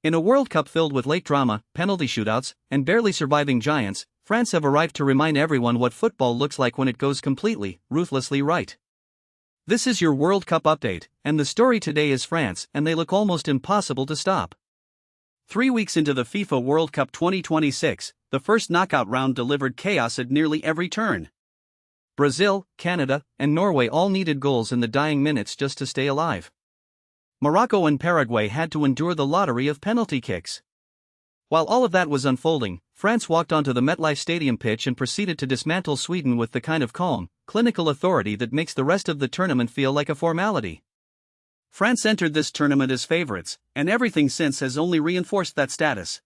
In a World Cup filled with late drama, penalty shootouts, and barely surviving giants, France have arrived to remind everyone what football looks like when it goes completely, ruthlessly right. This is your World Cup update, and the story today is France, and they look almost impossible to stop. 3 weeks into the FIFA World Cup 2026, the first knockout round delivered chaos at nearly every turn. Brazil, Canada, and Norway all needed goals in the dying minutes just to stay alive. Morocco and Paraguay had to endure the lottery of penalty kicks. While all of that was unfolding, France walked onto the MetLife Stadium pitch and proceeded to dismantle Sweden with the kind of calm, clinical authority that makes the rest of the tournament feel like a formality. France entered this tournament as favorites, and everything since has only reinforced that status.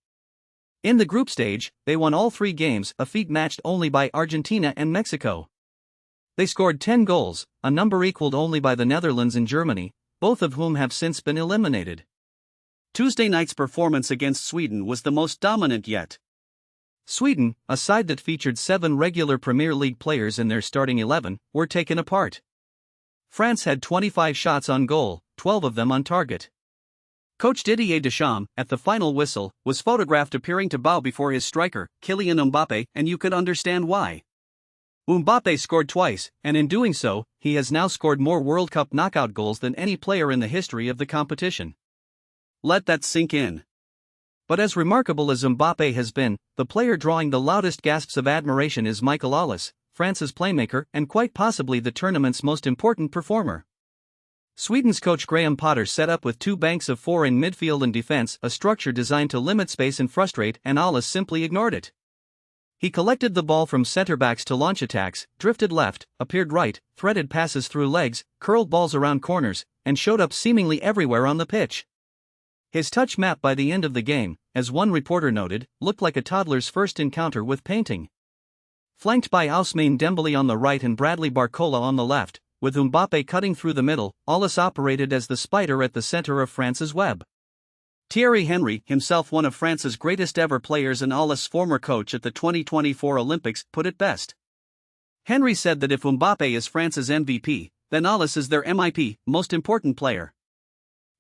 In the group stage, they won all 3 games, a feat matched only by Argentina and Mexico. They scored 10 goals, a number equaled only by the Netherlands and Germany, both of whom have since been eliminated. Tuesday night's performance against Sweden was the most dominant yet. Sweden, a side that featured 7 regular Premier League players in their starting 11, were taken apart. France had 25 shots on goal, 12 of them on target. Coach Didier Deschamps, at the final whistle, was photographed appearing to bow before his striker, Kylian Mbappé, and you could understand why. Mbappé scored twice, and in doing so, he has now scored more World Cup knockout goals than any player in the history of the competition. Let that sink in. But as remarkable as Mbappé has been, the player drawing the loudest gasps of admiration is Michael Olise, France's playmaker and quite possibly the tournament's most important performer. Sweden's coach Graham Potter set up with 2 banks of 4 in midfield and defense, a structure designed to limit space and frustrate, and Olise simply ignored it. He collected the ball from center-backs to launch attacks, drifted left, appeared right, threaded passes through legs, curled balls around corners, and showed up seemingly everywhere on the pitch. His touch map by the end of the game, as one reporter noted, looked like a toddler's first encounter with painting. Flanked by Ousmane Dembélé on the right and Bradley Barcola on the left, with Mbappé cutting through the middle, Olise operated as the spider at the center of France's web. Thierry Henry, himself one of France's greatest ever players and Olise's former coach at the 2024 Olympics, put it best. Henry said that if Mbappé is France's MVP, then Olise is their MIP, most important player.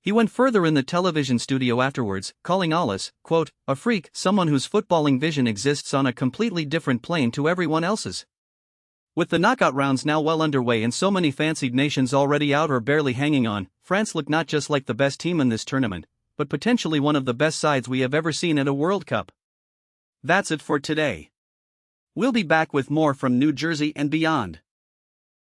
He went further in the television studio afterwards, calling Olise, quote, a freak, someone whose footballing vision exists on a completely different plane to everyone else's. With the knockout rounds now well underway and so many fancied nations already out or barely hanging on, France look not just like the best team in this tournament, but potentially one of the best sides we have ever seen at a World Cup. That's it for today. We'll be back with more from New Jersey and beyond.